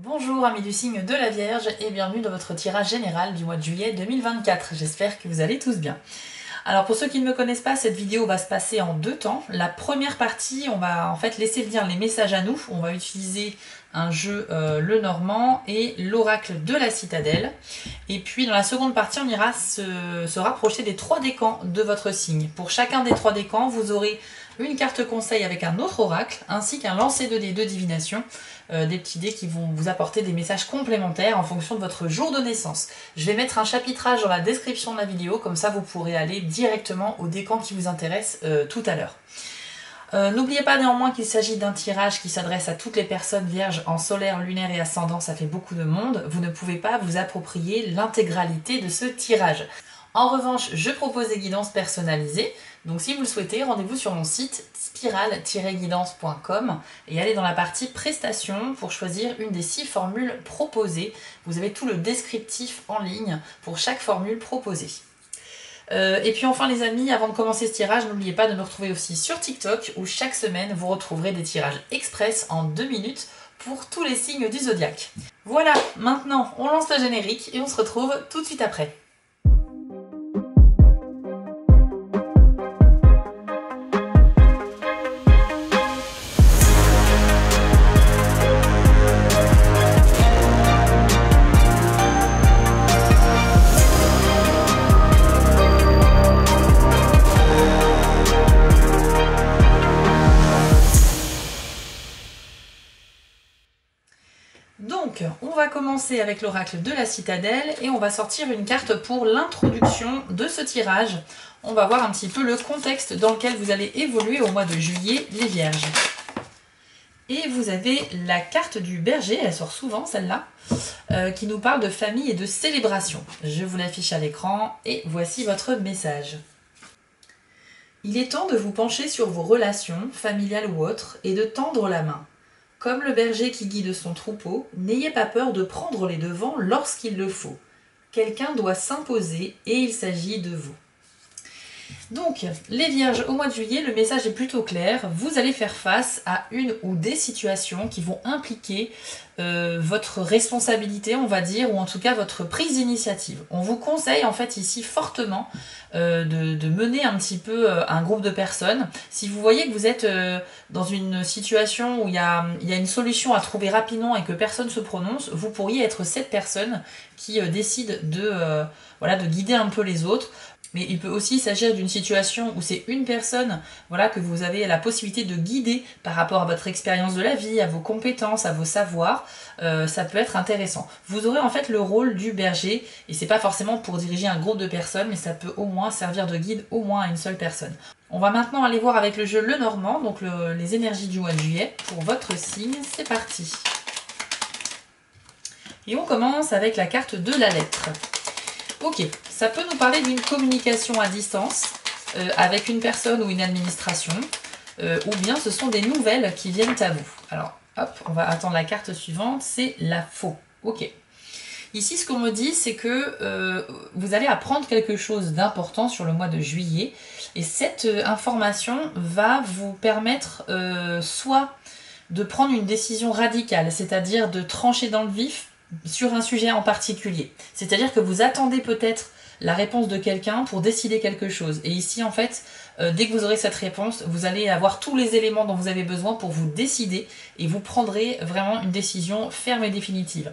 Bonjour amis du signe de la Vierge et bienvenue dans votre tirage général du mois de juillet 2024. J'espère que vous allez tous bien. Alors pour ceux qui ne me connaissent pas, cette vidéo va se passer en deux temps. La première partie, on va en fait laisser venir les messages à nous. On va utiliser un jeu le Normand et l'oracle de la Citadelle. Et puis dans la seconde partie, on ira se rapprocher des trois décans de votre signe. Pour chacun des trois décans, vous aurez une carte conseil avec un autre oracle, ainsi qu'un lancer de dés de divination, des petits dés qui vont vous apporter des messages complémentaires en fonction de votre jour de naissance. Je vais mettre un chapitrage dans la description de la vidéo, comme ça vous pourrez aller directement au décan qui vous intéresse tout à l'heure. N'oubliez pas néanmoins qu'il s'agit d'un tirage qui s'adresse à toutes les personnes vierges en solaire, lunaire et ascendant, ça fait beaucoup de monde. Vous ne pouvez pas vous approprier l'intégralité de ce tirage. En revanche, je propose des guidances personnalisées, donc si vous le souhaitez, rendez-vous sur mon site spiral-guidance.com et allez dans la partie prestations pour choisir une des 6 formules proposées. Vous avez tout le descriptif en ligne pour chaque formule proposée. Et puis enfin les amis, avant de commencer ce tirage, n'oubliez pas de me retrouver aussi sur TikTok où chaque semaine vous retrouverez des tirages express en 2 minutes pour tous les signes du zodiaque. Voilà, maintenant on lance le générique et on se retrouve tout de suite après. Donc, on va commencer avec l'oracle de la Citadelle et on va sortir une carte pour l'introduction de ce tirage. On va voir un petit peu le contexte dans lequel vous allez évoluer au mois de juillet, les Vierges. Et vous avez la carte du Berger, elle sort souvent celle-là, qui nous parle de famille et de célébration. Je vous l'affiche à l'écran et voici votre message. Il est temps de vous pencher sur vos relations, familiales ou autres, et de tendre la main. Comme le berger qui guide son troupeau, n'ayez pas peur de prendre les devants lorsqu'il le faut. Quelqu'un doit s'imposer et il s'agit de vous. Donc, les Vierges, au mois de juillet, le message est plutôt clair. Vous allez faire face à une ou des situations qui vont impliquer votre responsabilité, on va dire, ou en tout cas votre prise d'initiative. On vous conseille en fait ici fortement de mener un petit peu un groupe de personnes. Si vous voyez que vous êtes dans une situation où il y a une solution à trouver rapidement et que personne ne se prononce, vous pourriez être cette personne qui décide de guider un peu les autres. Mais il peut aussi s'agir d'une situation où c'est une personne que vous avez la possibilité de guider par rapport à votre expérience de la vie, à vos compétences, à vos savoirs. Ça peut être intéressant. Vous aurez en fait le rôle du berger, et c'est pas forcément pour diriger un groupe de personnes, mais ça peut au moins servir de guide au moins à une seule personne. On va maintenant aller voir avec le jeu Le Normand, donc les énergies du mois de juillet. Pour votre signe, c'est parti. Et on commence avec la carte de la lettre. Ok, ça peut nous parler d'une communication à distance avec une personne ou une administration, ou bien ce sont des nouvelles qui viennent à vous. Alors, hop, on va attendre la carte suivante, c'est la faux. Ok. Ici, ce qu'on me dit, c'est que vous allez apprendre quelque chose d'important sur le mois de juillet, et cette information va vous permettre soit de prendre une décision radicale, c'est-à-dire de trancher dans le vif, sur un sujet en particulier. C'est-à-dire que vous attendez peut-être la réponse de quelqu'un pour décider quelque chose. Et ici, en fait, dès que vous aurez cette réponse, vous allez avoir tous les éléments dont vous avez besoin pour vous décider et vous prendrez vraiment une décision ferme et définitive.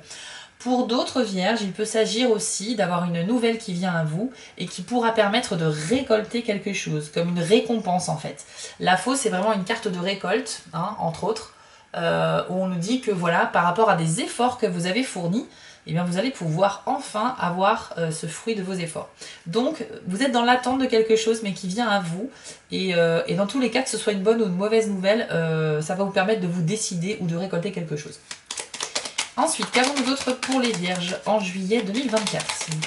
Pour d'autres vierges, il peut s'agir aussi d'avoir une nouvelle qui vient à vous et qui pourra permettre de récolter quelque chose, comme une récompense en fait. La faux, c'est vraiment une carte de récolte, entre autres, où on nous dit que voilà, par rapport à des efforts que vous avez fournis, eh bien vous allez pouvoir enfin avoir ce fruit de vos efforts. Donc vous êtes dans l'attente de quelque chose mais qui vient à vous, et dans tous les cas, que ce soit une bonne ou une mauvaise nouvelle, ça va vous permettre de vous décider ou de récolter quelque chose. Ensuite, qu'avons-nous d'autre pour les Vierges en juillet 2024, s'il vous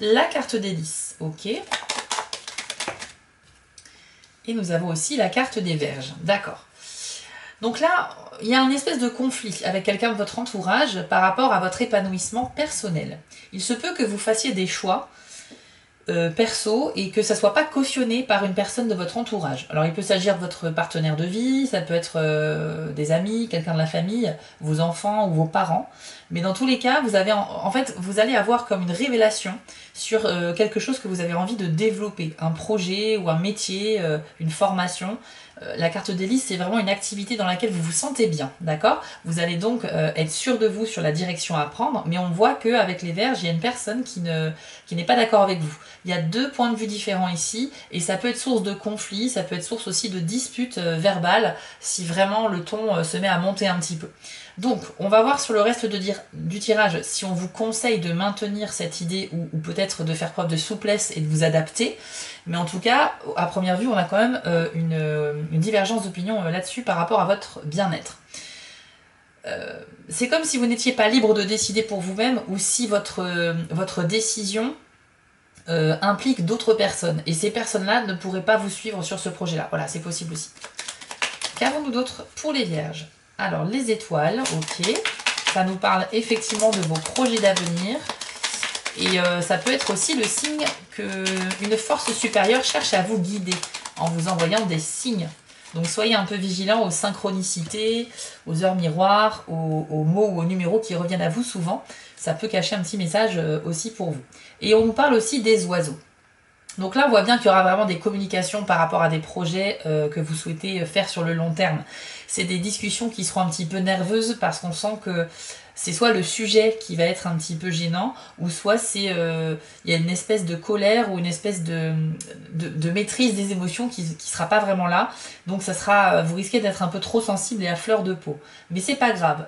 plaît? La carte des 10, ok. Et nous avons aussi la carte des Verges, d'accord. Donc là, il y a un espèce de conflit avec quelqu'un de votre entourage par rapport à votre épanouissement personnel. Il se peut que vous fassiez des choix perso et que ça soit pas cautionné par une personne de votre entourage. Alors il peut s'agir de votre partenaire de vie, ça peut être des amis, quelqu'un de la famille, vos enfants ou vos parents. Mais dans tous les cas, vous avez en fait, vous allez avoir comme une révélation sur quelque chose que vous avez envie de développer, un projet ou un métier, une formation. La carte d'hélice, c'est vraiment une activité dans laquelle vous vous sentez bien, d'accord? Vous allez donc être sûr de vous sur la direction à prendre, mais on voit qu'avec les Vierges, il y a une personne qui n'est pas d'accord avec vous. Il y a deux points de vue différents ici, et ça peut être source de conflit, ça peut être source aussi de disputes verbales, si vraiment le ton se met à monter un petit peu. Donc, on va voir sur le reste du tirage si on vous conseille de maintenir cette idée ou peut-être de faire preuve de souplesse et de vous adapter. Mais en tout cas, à première vue, on a quand même une divergence d'opinion là-dessus par rapport à votre bien-être. C'est comme si vous n'étiez pas libre de décider pour vous-même ou si votre décision implique d'autres personnes. Et ces personnes-là ne pourraient pas vous suivre sur ce projet-là. Voilà, c'est possible aussi. Qu'avons-nous d'autre pour les Vierges? Alors, les étoiles, ok. Ça nous parle effectivement de vos projets d'avenir. Et ça peut être aussi le signe qu'une force supérieure cherche à vous guider en vous envoyant des signes. Donc soyez un peu vigilants aux synchronicités, aux heures miroirs, aux mots ou aux numéros qui reviennent à vous souvent. Ça peut cacher un petit message aussi pour vous. Et on nous parle aussi des oiseaux. Donc là, on voit bien qu'il y aura vraiment des communications par rapport à des projets que vous souhaitez faire sur le long terme. C'est des discussions qui seront un petit peu nerveuses parce qu'on sent que c'est soit le sujet qui va être un petit peu gênant, ou soit il y a une espèce de colère ou une espèce de maîtrise des émotions qui sera pas vraiment là. Donc vous risquez d'être un peu trop sensible et à fleur de peau. Mais c'est pas grave.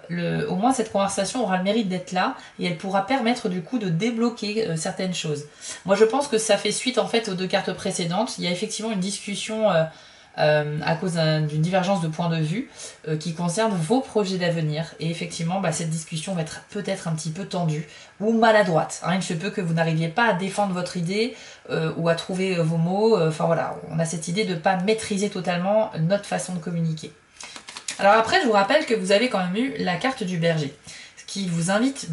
Au moins cette conversation aura le mérite d'être là et elle pourra permettre du coup de débloquer certaines choses. Moi je pense que ça fait suite en fait aux deux cartes précédentes. Il y a effectivement une discussion à cause d'une divergence de point de vue qui concerne vos projets d'avenir. Et effectivement, cette discussion va être peut-être un petit peu tendue ou maladroite. Il se peut que vous n'arriviez pas à défendre votre idée ou à trouver vos mots. Enfin voilà, on a cette idée de ne pas maîtriser totalement notre façon de communiquer. Alors après, je vous rappelle que vous avez quand même eu la carte du Berger, ce qui vous invite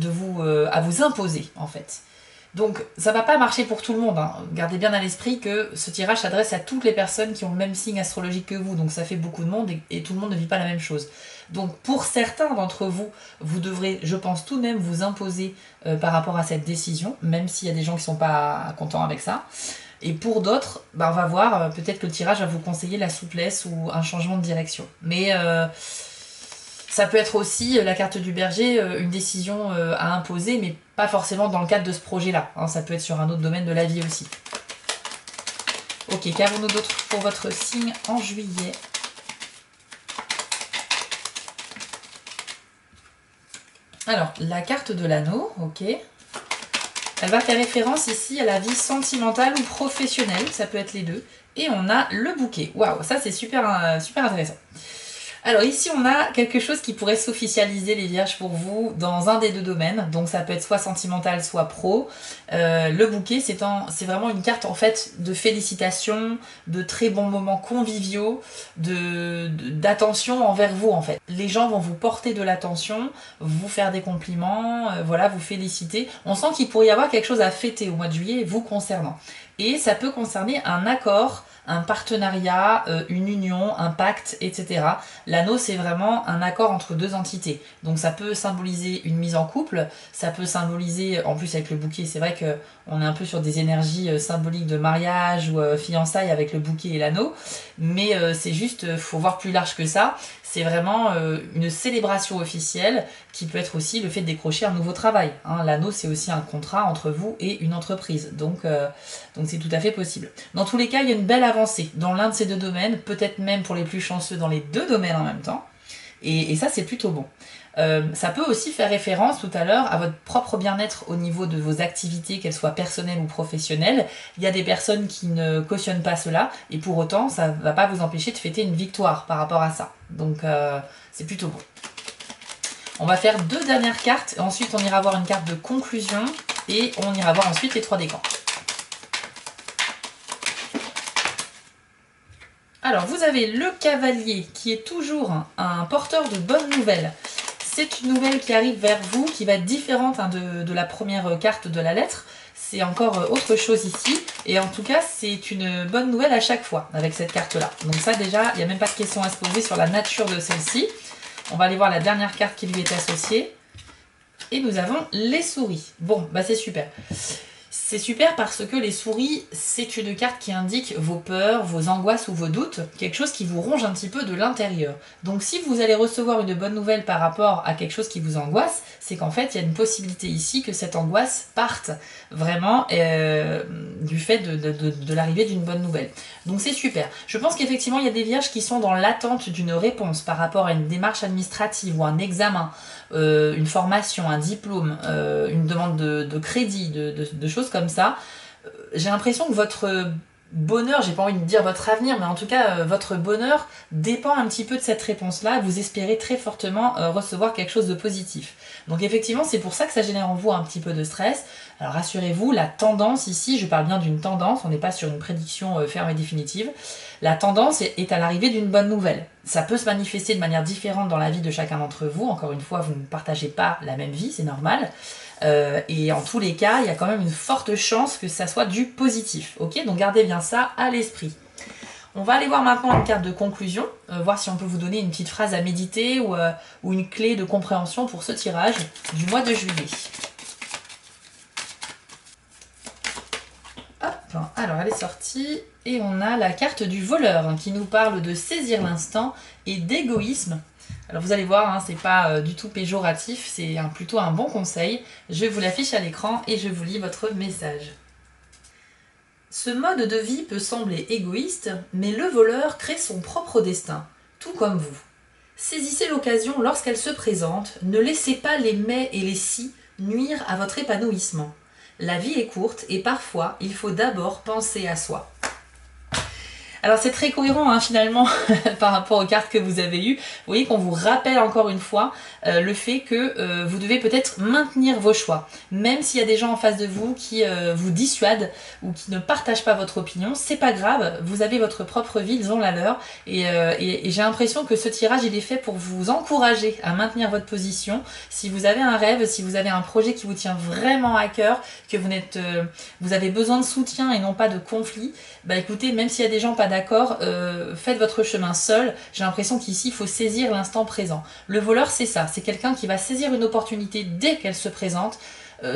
à vous imposer en fait. Donc ça va pas marcher pour tout le monde, hein. Gardez bien à l'esprit que ce tirage s'adresse à toutes les personnes qui ont le même signe astrologique que vous, donc ça fait beaucoup de monde et tout le monde ne vit pas la même chose. Donc pour certains d'entre vous, vous devrez, je pense tout de même, vous imposer par rapport à cette décision, même s'il y a des gens qui sont pas contents avec ça. Et pour d'autres, on va voir, peut-être que le tirage va vous conseiller la souplesse ou un changement de direction. Mais ça peut être aussi, la carte du Berger, une décision à imposer, mais pas forcément dans le cadre de ce projet-là. Hein, ça peut être sur un autre domaine de la vie aussi. Ok, qu'avons-nous d'autre pour votre signe en juillet? Alors, la carte de l'anneau, ok. Elle va faire référence ici à la vie sentimentale ou professionnelle, ça peut être les deux. Et on a le bouquet. Waouh, ça c'est super, super intéressant. Alors ici on a quelque chose qui pourrait s'officialiser les Vierges pour vous dans un des deux domaines, donc ça peut être soit sentimental soit pro. Le bouquet c'est vraiment une carte en fait de félicitations, de très bons moments conviviaux, d'attention envers vous en fait. Les gens vont vous porter de l'attention, vous faire des compliments, voilà, vous féliciter. On sent qu'il pourrait y avoir quelque chose à fêter au mois de juillet vous concernant. Et ça peut concerner un accord, un partenariat, une union, un pacte, etc. L'anneau, c'est vraiment un accord entre deux entités. Donc ça peut symboliser une mise en couple, ça peut symboliser, en plus avec le bouquet, c'est vrai qu'on est un peu sur des énergies symboliques de mariage ou fiançailles avec le bouquet et l'anneau, mais c'est juste, faut voir plus large que ça. C'est vraiment une célébration officielle qui peut être aussi le fait de décrocher un nouveau travail. Hein. L'anneau, c'est aussi un contrat entre vous et une entreprise. Donc c'est tout à fait possible. Dans tous les cas, il y a une belle avancée dans l'un de ces deux domaines, peut-être même pour les plus chanceux dans les deux domaines en même temps. Et ça, c'est plutôt bon. Ça peut aussi faire référence tout à l'heure à votre propre bien-être au niveau de vos activités, qu'elles soient personnelles ou professionnelles. Il y a des personnes qui ne cautionnent pas cela, et pour autant, ça ne va pas vous empêcher de fêter une victoire par rapport à ça. Donc, c'est plutôt bon. On va faire deux dernières cartes, et ensuite on ira voir une carte de conclusion, et on ira voir ensuite les trois décans. Alors, vous avez le cavalier qui est toujours un porteur de bonnes nouvelles. C'est une nouvelle qui arrive vers vous, qui va être différente de la première carte de la lettre. c'est encore autre chose ici. Et en tout cas, c'est une bonne nouvelle à chaque fois avec cette carte-là. Donc ça déjà, il n'y a même pas de question à se poser sur la nature de celle-ci. On va aller voir la dernière carte qui lui est associée. Et nous avons les souris. Bon, bah c'est super. C'est super parce que les souris, c'est une carte qui indique vos peurs, vos angoisses ou vos doutes, quelque chose qui vous ronge un petit peu de l'intérieur. Donc si vous allez recevoir une bonne nouvelle par rapport à quelque chose qui vous angoisse, c'est qu'en fait, il y a une possibilité ici que cette angoisse parte vraiment du fait de l'arrivée d'une bonne nouvelle. Donc c'est super. Je pense qu'effectivement, il y a des vierges qui sont dans l'attente d'une réponse par rapport à une démarche administrative ou un examen, une formation, un diplôme, une demande de crédit, de choses comme ça. J'ai l'impression que votre bonheur, j'ai pas envie de dire votre avenir, mais en tout cas votre bonheur dépend un petit peu de cette réponse-là. Vous espérez très fortement recevoir quelque chose de positif. Donc effectivement, c'est pour ça que ça génère en vous un petit peu de stress. Alors rassurez-vous, la tendance ici, je parle bien d'une tendance, on n'est pas sur une prédiction ferme et définitive. La tendance est à l'arrivée d'une bonne nouvelle. Ça peut se manifester de manière différente dans la vie de chacun d'entre vous. Encore une fois, vous ne partagez pas la même vie, c'est normal. Et en tous les cas, il y a quand même une forte chance que ça soit du positif. Ok, donc gardez bien ça à l'esprit. On va aller voir maintenant une carte de conclusion, voir si on peut vous donner une petite phrase à méditer ou une clé de compréhension pour ce tirage du mois de juillet. Hop, alors elle est sortie et on a la carte du voleur qui nous parle de saisir l'instant et d'égoïsme. Alors vous allez voir, hein, c'est pas du tout péjoratif, c'est plutôt un bon conseil. Je vous l'affiche à l'écran et je vous lis votre message. Ce mode de vie peut sembler égoïste, mais le voleur crée son propre destin, tout comme vous. Saisissez l'occasion lorsqu'elle se présente, ne laissez pas les mais et les si nuire à votre épanouissement. La vie est courte et parfois il faut d'abord penser à soi. Alors c'est très cohérent hein, finalement par rapport aux cartes que vous avez eues. Vous voyez qu'on vous rappelle encore une fois le fait que vous devez peut-être maintenir vos choix. Même s'il y a des gens en face de vous qui vous dissuadent ou qui ne partagent pas votre opinion, c'est pas grave, vous avez votre propre vie, ils ont la leur. Et j'ai l'impression que ce tirage il est fait pour vous encourager à maintenir votre position. Si vous avez un rêve, si vous avez un projet qui vous tient vraiment à cœur, que vous avez besoin de soutien et non pas de conflit, bah écoutez, même s'il y a des gens pas d'accord, faites votre chemin seul. J'ai l'impression qu'ici, il faut saisir l'instant présent. Le voleur, c'est ça. C'est quelqu'un qui va saisir une opportunité dès qu'elle se présente,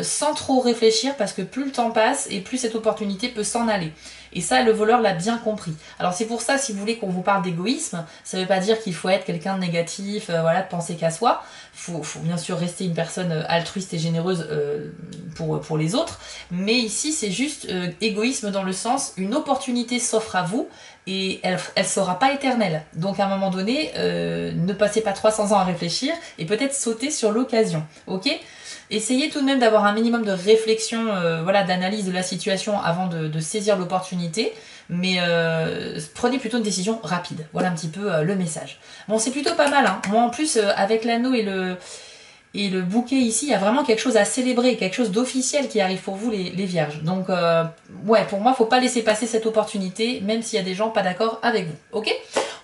sans trop réfléchir, parce que plus le temps passe et plus cette opportunité peut s'en aller. Et ça, le voleur l'a bien compris. Alors c'est pour ça, si vous voulez qu'on vous parle d'égoïsme, ça ne veut pas dire qu'il faut être quelqu'un de négatif, voilà, de penser qu'à soi. Faut bien sûr rester une personne altruiste et généreuse pour les autres. Mais ici, c'est juste égoïsme dans le sens, une opportunité s'offre à vous et elle ne sera pas éternelle. Donc à un moment donné, ne passez pas 300 ans à réfléchir et peut-être sauter sur l'occasion. Ok ? Essayez tout de même d'avoir un minimum de réflexion, voilà, d'analyse de la situation avant de saisir l'opportunité, mais prenez plutôt une décision rapide. Voilà un petit peu le message. Bon, c'est plutôt pas mal, hein. Moi en plus, avec l'anneau et le bouquet ici, il y a vraiment quelque chose à célébrer, quelque chose d'officiel qui arrive pour vous les vierges. Donc ouais, pour moi, faut pas laisser passer cette opportunité, même s'il y a des gens pas d'accord avec vous. Ok ?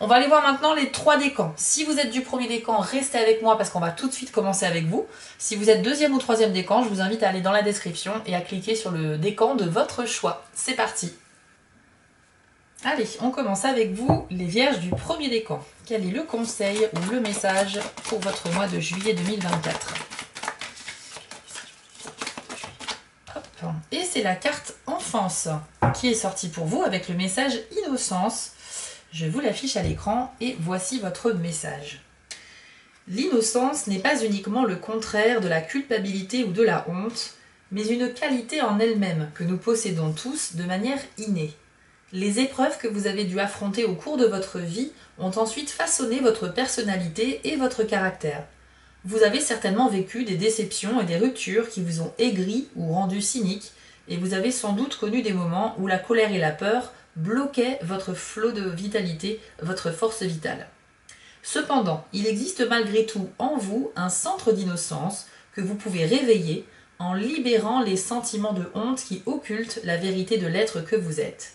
On va aller voir maintenant les 3 décans. Si vous êtes du premier décan, restez avec moi parce qu'on va tout de suite commencer avec vous. Si vous êtes deuxième ou troisième décan, je vous invite à aller dans la description et à cliquer sur le décan de votre choix. C'est parti. Allez, on commence avec vous, les vierges du premier décan. Quel est le conseil ou le message pour votre mois de juillet 2024 ? Hop. Et c'est la carte enfance qui est sortie pour vous avec le message innocence. Je vous l'affiche à l'écran et voici votre message. L'innocence n'est pas uniquement le contraire de la culpabilité ou de la honte, mais une qualité en elle-même que nous possédons tous de manière innée. Les épreuves que vous avez dû affronter au cours de votre vie ont ensuite façonné votre personnalité et votre caractère. Vous avez certainement vécu des déceptions et des ruptures qui vous ont aigri ou rendu cynique, et vous avez sans doute connu des moments où la colère et la peur bloquaient votre flot de vitalité, votre force vitale. Cependant, il existe malgré tout en vous un centre d'innocence que vous pouvez réveiller en libérant les sentiments de honte qui occultent la vérité de l'être que vous êtes.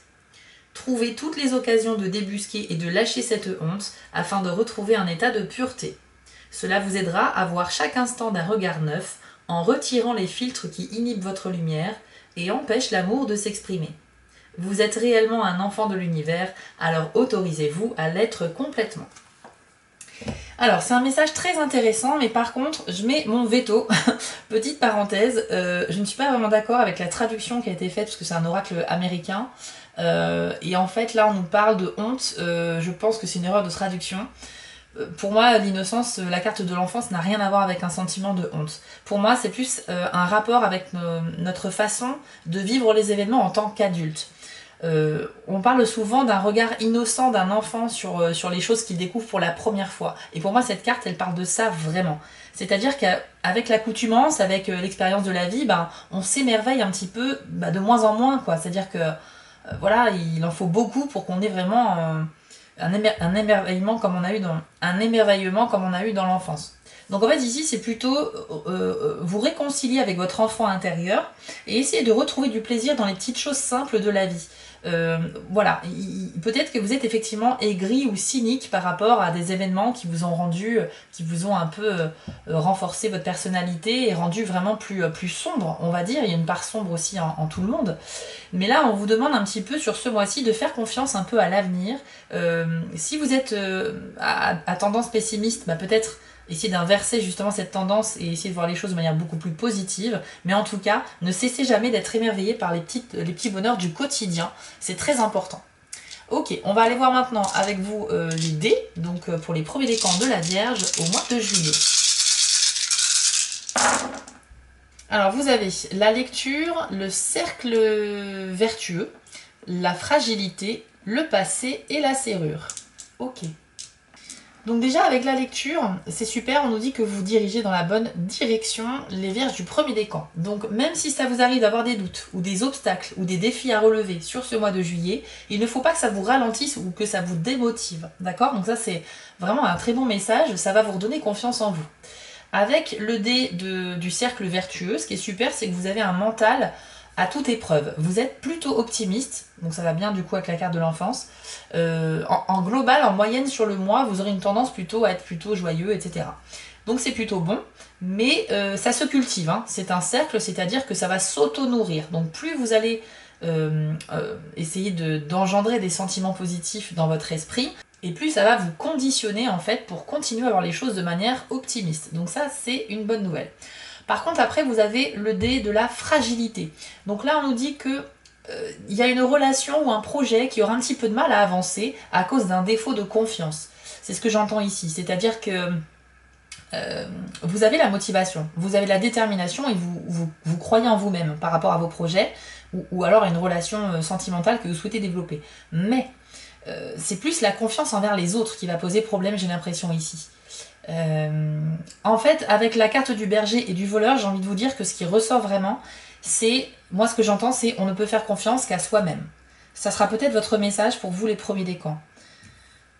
Trouvez toutes les occasions de débusquer et de lâcher cette honte afin de retrouver un état de pureté. Cela vous aidera à voir chaque instant d'un regard neuf en retirant les filtres qui inhibent votre lumière, et empêche l'amour de s'exprimer. Vous êtes réellement un enfant de l'univers, alors autorisez-vous à l'être complètement. Alors, c'est un message très intéressant, mais par contre, je mets mon veto. Petite parenthèse, je ne suis pas vraiment d'accord avec la traduction qui a été faite, parce que c'est un oracle américain. Et en fait, là, on nous parle de honte. Je pense que c'est une erreur de traduction. Pour moi, l'innocence, la carte de l'enfance n'a rien à voir avec un sentiment de honte. Pour moi, c'est plus un rapport avec notre façon de vivre les événements en tant qu'adulte. On parle souvent d'un regard innocent d'un enfant sur les choses qu'il découvre pour la première fois. Et pour moi, cette carte, elle parle de ça vraiment. C'est-à-dire qu'avec l'accoutumance, avec l'expérience de la vie, on s'émerveille un petit peu de moins en moins, quoi. C'est-à-dire que voilà, il en faut beaucoup pour qu'on ait vraiment un émerveillement comme on a eu dans l'enfance. Donc en fait ici c'est plutôt vous réconcilier avec votre enfant intérieur et essayer de retrouver du plaisir dans les petites choses simples de la vie. Voilà, peut-être que vous êtes effectivement aigri ou cynique par rapport à des événements qui vous ont un peu renforcé votre personnalité et rendu vraiment plus sombre, on va dire. Il y a une part sombre aussi en tout le monde. Mais là, on vous demande un petit peu sur ce mois-ci de faire confiance un peu à l'avenir. Si vous êtes à tendance pessimiste, peut-être essayer d'inverser justement cette tendance et essayer de voir les choses de manière beaucoup plus positive. Mais en tout cas, ne cessez jamais d'être émerveillé par les petits bonheurs du quotidien. C'est très important. Ok, on va aller voir maintenant avec vous les dés, donc pour les premiers décans de la Vierge au mois de juillet. Alors vous avez la lecture, le cercle vertueux, la fragilité, le passé et la serrure. Ok. Donc déjà avec la lecture, c'est super, on nous dit que vous dirigez dans la bonne direction les Vierges du premier décan. Donc même si ça vous arrive d'avoir des doutes ou des obstacles ou des défis à relever sur ce mois de juillet, il ne faut pas que ça vous ralentisse ou que ça vous démotive, d'accord? Donc ça c'est vraiment un très bon message, ça va vous redonner confiance en vous. Avec le dé du cercle vertueux, ce qui est super, c'est que vous avez un mental à toute épreuve. Vous êtes plutôt optimiste, donc ça va bien du coup avec la carte de l'enfance. En global, en moyenne sur le mois, vous aurez une tendance plutôt à être plutôt joyeux, etc. Donc c'est plutôt bon, mais ça se cultive. Hein. C'est un cercle, c'est-à-dire que ça va s'auto-nourrir. Donc plus vous allez essayer d'engendrer des sentiments positifs dans votre esprit, et plus ça va vous conditionner en fait pour continuer à voir les choses de manière optimiste. Donc ça, c'est une bonne nouvelle. Par contre, après, vous avez le dé de la fragilité. Donc là, on nous dit que il y a une relation ou un projet qui aura un petit peu de mal à avancer à cause d'un défaut de confiance. C'est ce que j'entends ici. C'est-à-dire que vous avez la motivation, vous avez la détermination et vous croyez en vous-même par rapport à vos projets ou alors à une relation sentimentale que vous souhaitez développer. Mais c'est plus la confiance envers les autres qui va poser problème, j'ai l'impression ici. En fait, avec la carte du berger et du voleur, j'ai envie de vous dire que ce qui ressort vraiment, c'est, moi ce que j'entends, c'est on ne peut faire confiance qu'à soi-même. Ça sera peut-être votre message pour vous les premiers décans.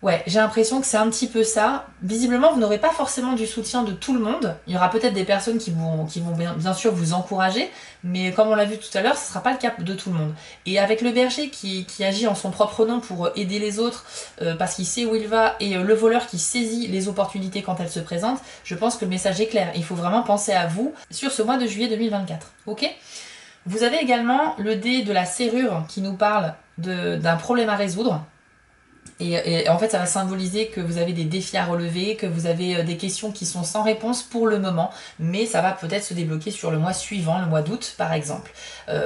Ouais, j'ai l'impression que c'est un petit peu ça. Visiblement, vous n'aurez pas forcément du soutien de tout le monde. Il y aura peut-être des personnes qui vont bien sûr vous encourager, mais comme on l'a vu tout à l'heure, ce ne sera pas le cas de tout le monde. Et avec le berger qui agit en son propre nom pour aider les autres, parce qu'il sait où il va, et le voleur qui saisit les opportunités quand elles se présentent, je pense que le message est clair. Il faut vraiment penser à vous sur ce mois de juillet 2024. Ok ? Vous avez également le dé de la serrure qui nous parle d'un problème à résoudre. Et en fait, ça va symboliser que vous avez des défis à relever, que vous avez des questions qui sont sans réponse pour le moment, mais ça va peut-être se débloquer sur le mois suivant, le mois d'août par exemple.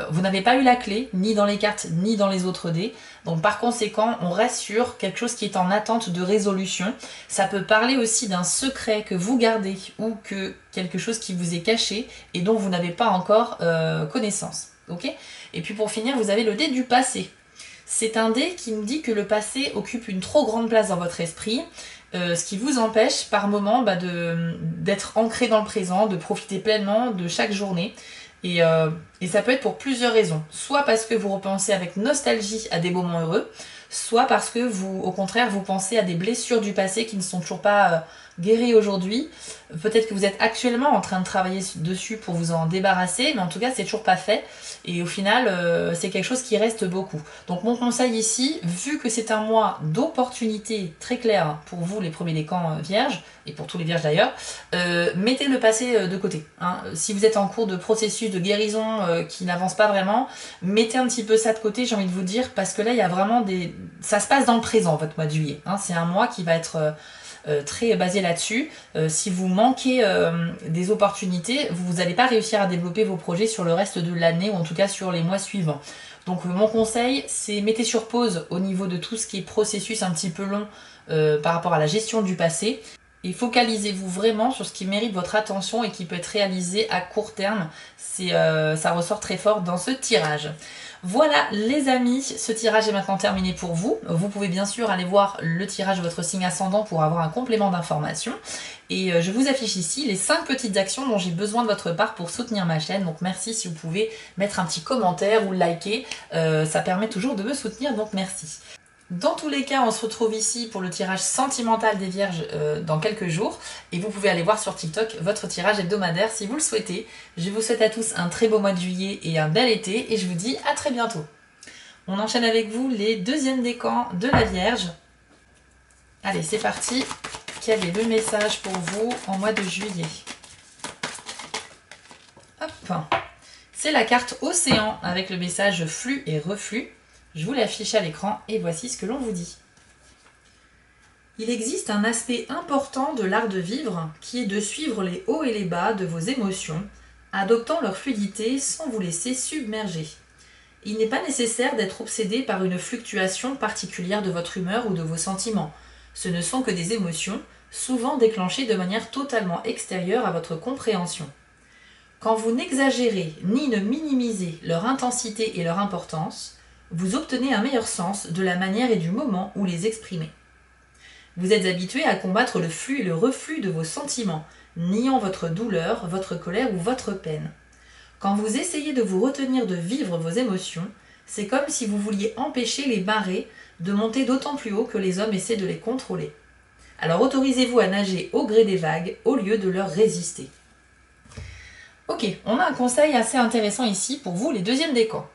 Vous n'avez pas eu la clé, ni dans les cartes, ni dans les autres dés, donc par conséquent, on reste sur quelque chose qui est en attente de résolution. Ça peut parler aussi d'un secret que vous gardez ou que quelque chose qui vous est caché et dont vous n'avez pas encore connaissance. Okay ? Et puis pour finir, vous avez le dé du passé. C'est un dé qui nous dit que le passé occupe une trop grande place dans votre esprit, ce qui vous empêche par moment d'être ancré dans le présent, de profiter pleinement de chaque journée. Et ça peut être pour plusieurs raisons. Soit parce que vous repensez avec nostalgie à des moments heureux, soit parce que vous, au contraire, vous pensez à des blessures du passé qui ne sont toujours pas guéri aujourd'hui. Peut-être que vous êtes actuellement en train de travailler dessus pour vous en débarrasser, mais en tout cas c'est toujours pas fait. Et au final, c'est quelque chose qui reste beaucoup. Donc mon conseil ici, vu que c'est un mois d'opportunités très claires pour vous les premiers décans vierges, et pour tous les vierges d'ailleurs, mettez le passé de côté. Hein. Si vous êtes en cours de processus de guérison qui n'avance pas vraiment, mettez un petit peu ça de côté, j'ai envie de vous dire, parce que là il y a vraiment des... Ça se passe dans le présent, votre mois de juillet. Hein. C'est un mois qui va être... très basé là-dessus. Si vous manquez des opportunités, vous n'allez pas réussir à développer vos projets sur le reste de l'année ou en tout cas sur les mois suivants. Donc mon conseil, c'est mettez sur pause au niveau de tout ce qui est processus un petit peu long par rapport à la gestion du passé. Et focalisez-vous vraiment sur ce qui mérite votre attention et qui peut être réalisé à court terme. Ça ressort très fort dans ce tirage. Voilà les amis, ce tirage est maintenant terminé pour vous. Vous pouvez bien sûr aller voir le tirage de votre signe ascendant pour avoir un complément d'information. Et je vous affiche ici les 5 petites actions dont j'ai besoin de votre part pour soutenir ma chaîne. Donc merci si vous pouvez mettre un petit commentaire ou liker, ça permet toujours de me soutenir, donc merci. Dans tous les cas, on se retrouve ici pour le tirage sentimental des Vierges dans quelques jours. Et vous pouvez aller voir sur TikTok votre tirage hebdomadaire si vous le souhaitez. Je vous souhaite à tous un très beau mois de juillet et un bel été. Et je vous dis à très bientôt. On enchaîne avec vous les deuxièmes décans de la Vierge. Allez, c'est parti. Quel est le message pour vous en mois de juillet? Hop. C'est la carte Océan avec le message flux et reflux. Je vous l'affiche à l'écran et voici ce que l'on vous dit. Il existe un aspect important de l'art de vivre qui est de suivre les hauts et les bas de vos émotions, adoptant leur fluidité sans vous laisser submerger. Il n'est pas nécessaire d'être obsédé par une fluctuation particulière de votre humeur ou de vos sentiments. Ce ne sont que des émotions, souvent déclenchées de manière totalement extérieure à votre compréhension. Quand vous n'exagérez ni ne minimisez leur intensité et leur importance, vous obtenez un meilleur sens de la manière et du moment où les exprimer. Vous êtes habitué à combattre le flux et le reflux de vos sentiments, niant votre douleur, votre colère ou votre peine. Quand vous essayez de vous retenir de vivre vos émotions, c'est comme si vous vouliez empêcher les marées de monter d'autant plus haut que les hommes essaient de les contrôler. Alors autorisez-vous à nager au gré des vagues au lieu de leur résister. Ok, on a un conseil assez intéressant ici pour vous, les deuxièmes décans.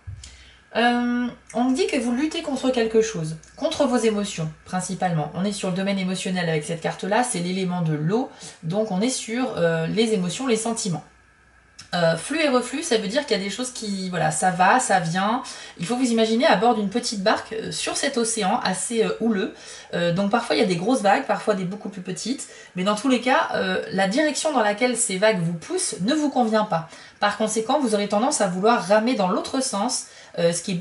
On me dit que vous luttez contre quelque chose, contre vos émotions principalement. On est sur le domaine émotionnel avec cette carte-là, c'est l'élément de l'eau, donc on est sur les émotions, les sentiments. Flux et reflux, ça veut dire qu'il y a des choses qui, voilà, ça va, ça vient. Il faut vous imaginer à bord d'une petite barque sur cet océan assez houleux. Donc parfois il y a des grosses vagues, parfois des beaucoup plus petites. Mais dans tous les cas, la direction dans laquelle ces vagues vous poussent ne vous convient pas. Par conséquent, vous aurez tendance à vouloir ramer dans l'autre sens, ce qui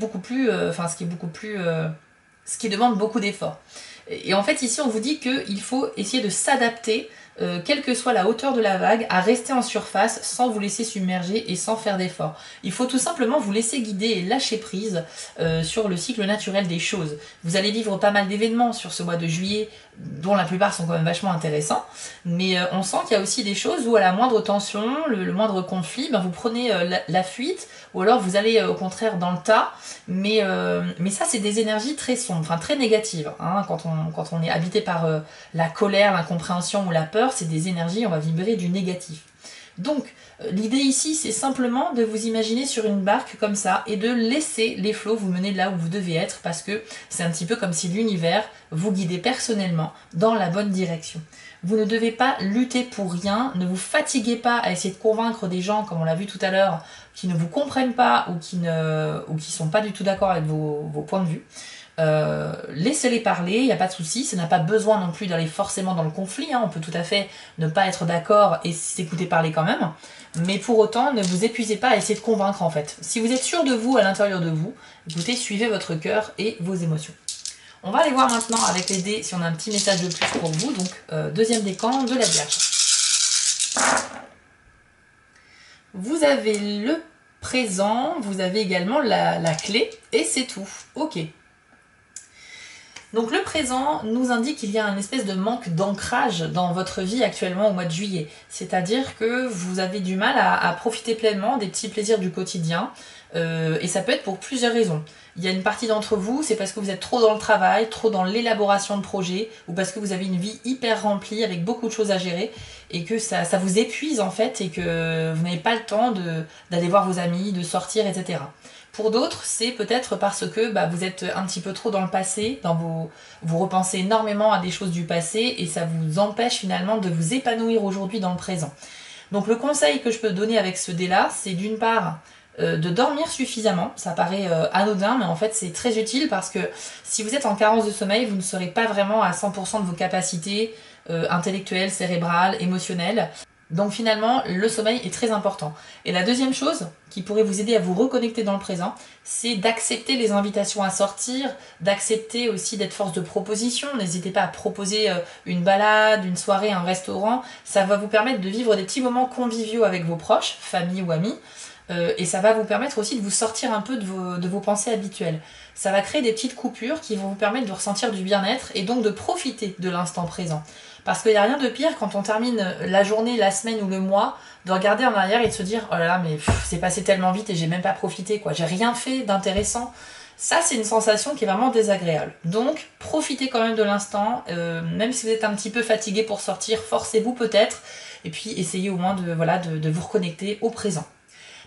demande beaucoup d'efforts. Et en fait, ici, on vous dit qu'il faut essayer de s'adapter, quelle que soit la hauteur de la vague, à rester en surface sans vous laisser submerger et sans faire d'efforts. Il faut tout simplement vous laisser guider et lâcher prise sur le cycle naturel des choses. Vous allez vivre pas mal d'événements sur ce mois de juillet, dont la plupart sont quand même vachement intéressants, mais on sent qu'il y a aussi des choses où à la moindre tension, le moindre conflit, ben vous prenez la fuite, ou alors vous allez au contraire dans le tas, mais ça c'est des énergies très sombres, enfin très négatives, hein, quand on est habité par la colère, l'incompréhension ou la peur, c'est des énergies, on va vibrer du négatif. Donc l'idée ici c'est simplement de vous imaginer sur une barque comme ça et de laisser les flots vous mener là où vous devez être, parce que c'est un petit peu comme si l'univers vous guidait personnellement dans la bonne direction. Vous ne devez pas lutter pour rien, ne vous fatiguez pas à essayer de convaincre des gens, comme on l'a vu tout à l'heure, qui ne vous comprennent pas ou qui sont pas du tout d'accord avec vos points de vue. Laissez-les parler, il n'y a pas de souci, ça n'a pas besoin non plus d'aller forcément dans le conflit, hein. On peut tout à fait ne pas être d'accord et s'écouter parler quand même, mais pour autant ne vous épuisez pas à essayer de convaincre en fait. Si vous êtes sûr de vous à l'intérieur de vous, écoutez, suivez votre cœur et vos émotions. On va aller voir maintenant avec les dés si on a un petit message de plus pour vous, donc deuxième décan de la Vierge. Vous avez le présent, vous avez également la clé et c'est tout. Ok. Donc le présent nous indique qu'il y a un espèce de manque d'ancrage dans votre vie actuellement au mois de juillet. C'est-à-dire que vous avez du mal à profiter pleinement des petits plaisirs du quotidien. Et ça peut être pour plusieurs raisons. Il y a une partie d'entre vous, c'est parce que vous êtes trop dans le travail, trop dans l'élaboration de projets, ou parce que vous avez une vie hyper remplie avec beaucoup de choses à gérer, et que ça vous épuise en fait, et que vous n'avez pas le temps d'aller voir vos amis, de sortir, etc. Pour d'autres, c'est peut-être parce que vous êtes un petit peu trop dans le passé, vous repensez énormément à des choses du passé, et ça vous empêche finalement de vous épanouir aujourd'hui dans le présent. Donc le conseil que je peux donner avec ce dé-là, c'est d'une part de dormir suffisamment. Ça paraît anodin, mais en fait c'est très utile parce que si vous êtes en carence de sommeil, vous ne serez pas vraiment à 100% de vos capacités intellectuelles, cérébrales, émotionnelles. Donc finalement, le sommeil est très important. Et la deuxième chose qui pourrait vous aider à vous reconnecter dans le présent, c'est d'accepter les invitations à sortir, d'accepter aussi d'être force de proposition. N'hésitez pas à proposer une balade, une soirée, un restaurant. Ça va vous permettre de vivre des petits moments conviviaux avec vos proches, famille ou amis. Et ça va vous permettre aussi de vous sortir un peu de vos pensées habituelles. Ça va créer des petites coupures qui vont vous permettre de ressentir du bien-être et donc de profiter de l'instant présent. Parce qu'il n'y a rien de pire quand on termine la journée, la semaine ou le mois, de regarder en arrière et de se dire « Oh là là, mais c'est passé tellement vite et j'ai même pas profité, quoi. J'ai rien fait d'intéressant. » Ça, c'est une sensation qui est vraiment désagréable. Donc, profitez quand même de l'instant. Même si vous êtes un petit peu fatigué pour sortir, forcez-vous peut-être. Et puis, essayez au moins de vous reconnecter au présent.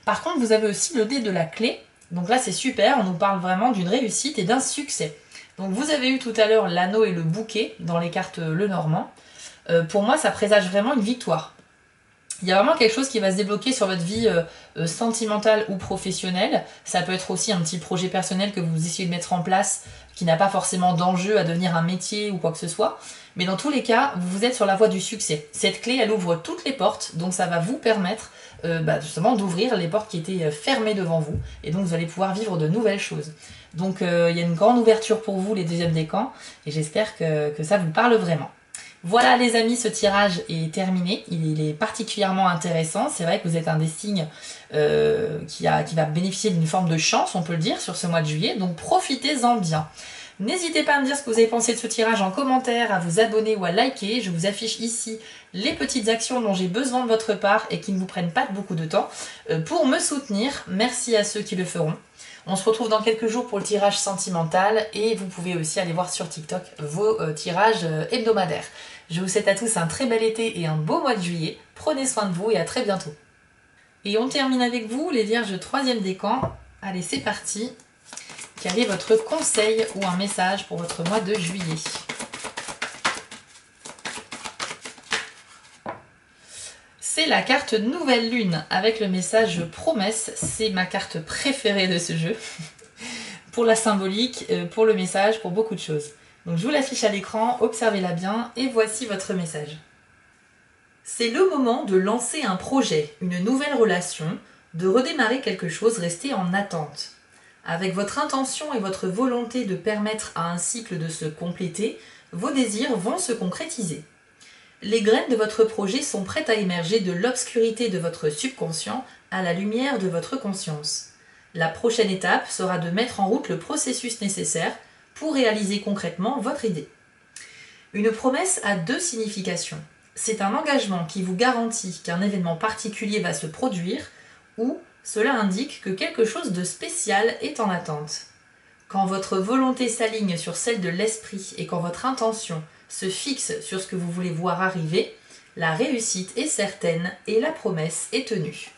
Par contre, vous avez aussi le dé de la clé. Donc là, c'est super, on nous parle vraiment d'une réussite et d'un succès. Donc vous avez eu tout à l'heure l'anneau et le bouquet dans les cartes Lenormand. Pour moi, ça présage vraiment une victoire. Il y a vraiment quelque chose qui va se débloquer sur votre vie sentimentale ou professionnelle. Ça peut être aussi un petit projet personnel que vous essayez de mettre en place, qui n'a pas forcément d'enjeu à devenir un métier ou quoi que ce soit. Mais dans tous les cas, vous êtes sur la voie du succès. Cette clé, elle ouvre toutes les portes, donc ça va vous permettre justement d'ouvrir les portes qui étaient fermées devant vous. Et donc vous allez pouvoir vivre de nouvelles choses. Donc il y a une grande ouverture pour vous, les deuxièmes décans, et j'espère que ça vous parle vraiment. Voilà les amis, ce tirage est terminé, il est particulièrement intéressant, c'est vrai que vous êtes un des signes qui va bénéficier d'une forme de chance, on peut le dire, sur ce mois de juillet, donc profitez-en bien. N'hésitez pas à me dire ce que vous avez pensé de ce tirage en commentaire, à vous abonner ou à liker, je vous affiche ici les petites actions dont j'ai besoin de votre part et qui ne vous prennent pas beaucoup de temps pour me soutenir, merci à ceux qui le feront. On se retrouve dans quelques jours pour le tirage sentimental et vous pouvez aussi aller voir sur TikTok vos tirages hebdomadaires. Je vous souhaite à tous un très bel été et un beau mois de juillet. Prenez soin de vous et à très bientôt. Et on termine avec vous, les Vierges 3e décan. Allez, c'est parti. Quel est votre conseil ou un message pour votre mois de juillet ? C'est la carte Nouvelle Lune avec le message Promesse. C'est ma carte préférée de ce jeu. Pour la symbolique, pour le message, pour beaucoup de choses. Donc je vous l'affiche à l'écran, observez-la bien et voici votre message. C'est le moment de lancer un projet, une nouvelle relation, de redémarrer quelque chose resté en attente. Avec votre intention et votre volonté de permettre à un cycle de se compléter, vos désirs vont se concrétiser. Les graines de votre projet sont prêtes à émerger de l'obscurité de votre subconscient à la lumière de votre conscience. La prochaine étape sera de mettre en route le processus nécessaire pour réaliser concrètement votre idée. Une promesse a deux significations. C'est un engagement qui vous garantit qu'un événement particulier va se produire ou cela indique que quelque chose de spécial est en attente. Quand votre volonté s'aligne sur celle de l'esprit et quand votre intention se fixe sur ce que vous voulez voir arriver, la réussite est certaine et la promesse est tenue.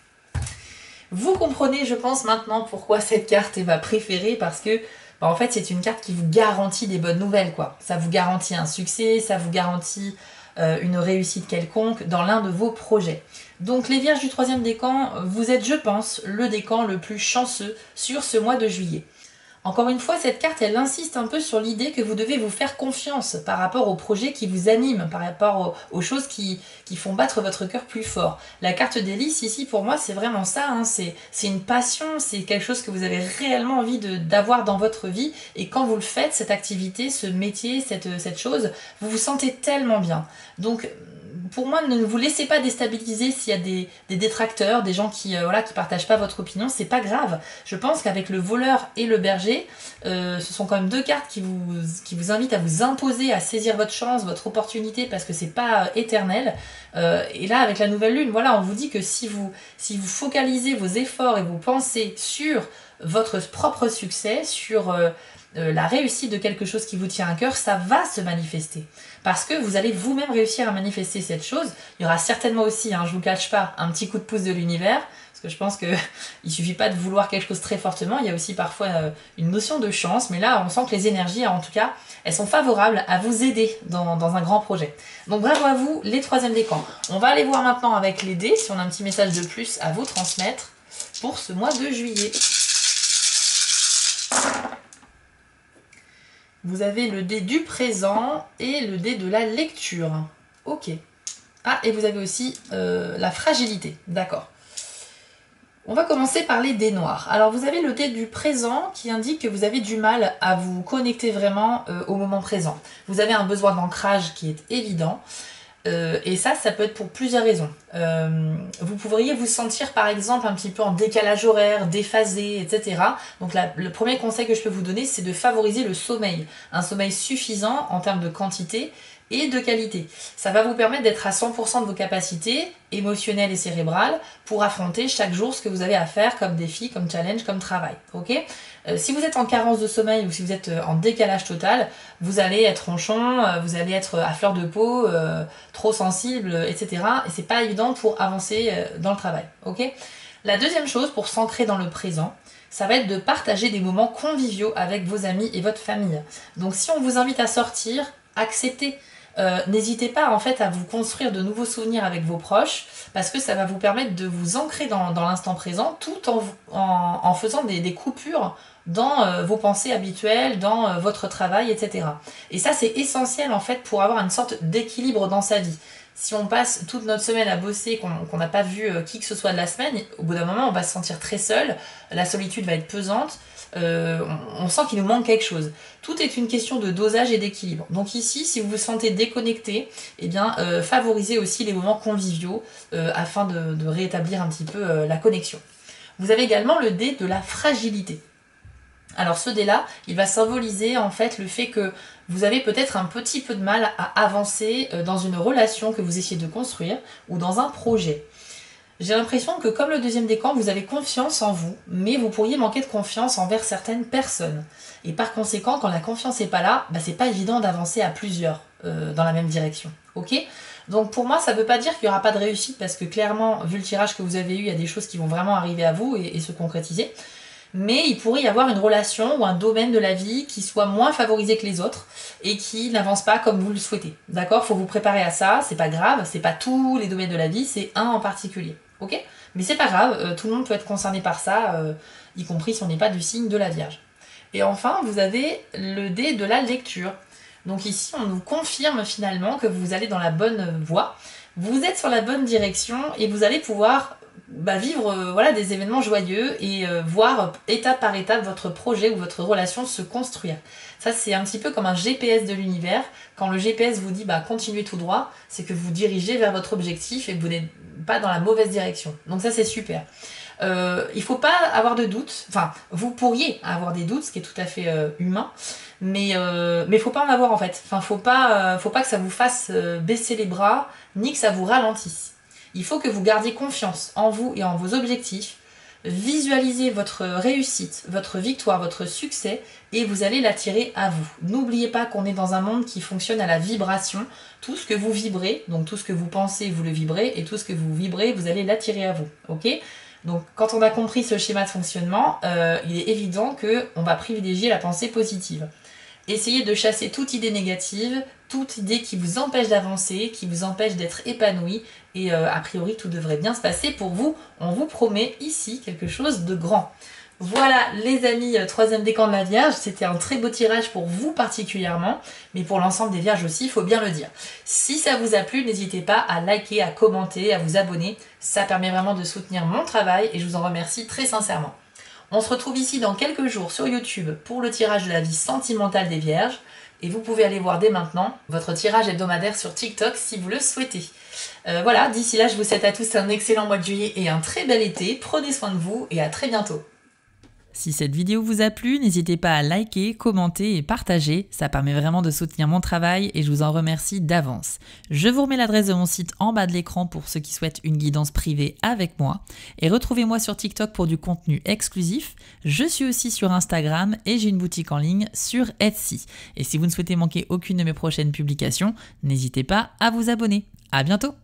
Vous comprenez, je pense, maintenant pourquoi cette carte est ma préférée, parce que en fait, c'est une carte qui vous garantit des bonnes nouvelles, quoi. Ça vous garantit un succès, ça vous garantit une réussite quelconque dans l'un de vos projets. Donc les Vierges du 3e décan, vous êtes, je pense, le décan le plus chanceux sur ce mois de juillet. Encore une fois, cette carte, elle insiste un peu sur l'idée que vous devez vous faire confiance par rapport aux projets qui vous animent, par rapport aux choses qui font battre votre cœur plus fort. La carte des lys, ici, pour moi, c'est vraiment ça, hein. C'est une passion, c'est quelque chose que vous avez réellement envie d'avoir dans votre vie. Et quand vous le faites, cette activité, ce métier, cette chose, vous vous sentez tellement bien. Donc, pour moi, ne vous laissez pas déstabiliser s'il y a des détracteurs, des gens qui voilà, qui partagent pas votre opinion, c'est pas grave. Je pense qu'avec le voleur et le berger, ce sont quand même deux cartes qui vous invitent à vous imposer, à saisir votre chance, votre opportunité, parce que c'est pas éternel. Et là, avec la nouvelle lune, voilà, on vous dit que si vous focalisez vos efforts et vos pensées sur votre propre succès, sur la réussite de quelque chose qui vous tient à cœur, ça va se manifester. Parce que vous allez vous-même réussir à manifester cette chose. Il y aura certainement aussi, je vous cache pas, un petit coup de pouce de l'univers. Parce que je pense qu'il suffit pas de vouloir quelque chose très fortement. Il y a aussi parfois une notion de chance. Mais là, on sent que les énergies, en tout cas, elles sont favorables à vous aider dans un grand projet. Donc bravo à vous, les 3e décans. On va aller voir maintenant avec les dés, si on a un petit message de plus à vous transmettre pour ce mois de juillet. Vous avez le dé du présent et le dé de la lecture. Ok. Ah, et vous avez aussi la fragilité. D'accord. On va commencer par les dés noirs. Alors vous avez le dé du présent qui indique que vous avez du mal à vous connecter vraiment au moment présent. Vous avez un besoin d'ancrage qui est évident. Et ça peut être pour plusieurs raisons. Vous pourriez vous sentir par exemple un petit peu en décalage horaire, déphasé, etc. Donc le premier conseil que je peux vous donner, c'est de favoriser le sommeil. Un sommeil suffisant en termes de quantité et de qualité. Ça va vous permettre d'être à 100% de vos capacités émotionnelles et cérébrales pour affronter chaque jour ce que vous avez à faire comme défi, comme challenge, comme travail. Ok ? Si vous êtes en carence de sommeil ou si vous êtes en décalage total, vous allez être ronchon, vous allez être à fleur de peau, trop sensible, etc. Et c'est pas évident pour avancer dans le travail. Ok ? La deuxième chose pour s'ancrer dans le présent, ça va être de partager des moments conviviaux avec vos amis et votre famille. Donc si on vous invite à sortir, acceptez. N'hésitez pas en fait à vous construire de nouveaux souvenirs avec vos proches parce que ça va vous permettre de vous ancrer dans l'instant présent tout en faisant des coupures dans vos pensées habituelles, dans votre travail, etc. Et ça c'est essentiel en fait pour avoir une sorte d'équilibre dans sa vie. Si on passe toute notre semaine à bosser, qu'on n'a pas vu qui que ce soit de la semaine, au bout d'un moment on va se sentir très seul, la solitude va être pesante, on sent qu'il nous manque quelque chose. Tout est une question de dosage et d'équilibre. Donc ici, si vous vous sentez déconnecté, eh bien, favorisez aussi les moments conviviaux afin de rétablir un petit peu la connexion. Vous avez également le dé de la fragilité. Alors ce dé-là, il va symboliser en fait le fait que vous avez peut-être un petit peu de mal à avancer dans une relation que vous essayez de construire ou dans un projet. J'ai l'impression que comme le 2e décan, vous avez confiance en vous, mais vous pourriez manquer de confiance envers certaines personnes. Et par conséquent, quand la confiance n'est pas là, c'est pas évident d'avancer à plusieurs dans la même direction. Ok ? Donc pour moi, ça ne veut pas dire qu'il n'y aura pas de réussite, parce que clairement, vu le tirage que vous avez eu, il y a des choses qui vont vraiment arriver à vous et se concrétiser. Mais il pourrait y avoir une relation ou un domaine de la vie qui soit moins favorisé que les autres et qui n'avance pas comme vous le souhaitez. D'accord ? Faut vous préparer à ça, c'est pas grave, c'est pas tous les domaines de la vie, c'est un en particulier. Ok ? Mais c'est pas grave, tout le monde peut être concerné par ça, y compris si on n'est pas du signe de la Vierge. Et enfin, vous avez le dé de la lecture. Donc ici, on nous confirme finalement que vous allez dans la bonne voie, vous êtes sur la bonne direction et vous allez pouvoir vivre voilà, des événements joyeux et voir étape par étape votre projet ou votre relation se construire. Ça, c'est un petit peu comme un GPS de l'univers. Quand le GPS vous dit continuez tout droit, c'est que vous dirigez vers votre objectif et que vous n'êtes pas dans la mauvaise direction. Donc ça, c'est super. Il ne faut pas avoir de doutes. Enfin, vous pourriez avoir des doutes, ce qui est tout à fait humain, mais il ne faut pas en avoir en fait. Enfin, faut pas que ça vous fasse baisser les bras, ni que ça vous ralentisse. Il faut que vous gardiez confiance en vous et en vos objectifs. Visualisez votre réussite, votre victoire, votre succès et vous allez l'attirer à vous. N'oubliez pas qu'on est dans un monde qui fonctionne à la vibration. Tout ce que vous vibrez, donc tout ce que vous pensez, vous le vibrez et tout ce que vous vibrez, vous allez l'attirer à vous. Ok ? Donc quand on a compris ce schéma de fonctionnement, il est évident qu'on va privilégier la pensée positive. Essayez de chasser toute idée négative, toute idée qui vous empêche d'avancer, qui vous empêche d'être épanoui. Et a priori, tout devrait bien se passer pour vous. On vous promet ici quelque chose de grand. Voilà les amis, 3e décan de la Vierge. C'était un très beau tirage pour vous particulièrement, mais pour l'ensemble des Vierges aussi, il faut bien le dire. Si ça vous a plu, n'hésitez pas à liker, à commenter, à vous abonner. Ça permet vraiment de soutenir mon travail et je vous en remercie très sincèrement. On se retrouve ici dans quelques jours sur YouTube pour le tirage de la vie sentimentale des Vierges. Et vous pouvez aller voir dès maintenant votre tirage hebdomadaire sur TikTok si vous le souhaitez. Voilà, d'ici là, je vous souhaite à tous un excellent mois de juillet et un très bel été. Prenez soin de vous et à très bientôt. Si cette vidéo vous a plu, n'hésitez pas à liker, commenter et partager, ça permet vraiment de soutenir mon travail et je vous en remercie d'avance. Je vous remets l'adresse de mon site en bas de l'écran pour ceux qui souhaitent une guidance privée avec moi et retrouvez-moi sur TikTok pour du contenu exclusif. Je suis aussi sur Instagram et j'ai une boutique en ligne sur Etsy. Et si vous ne souhaitez manquer aucune de mes prochaines publications, n'hésitez pas à vous abonner. À bientôt!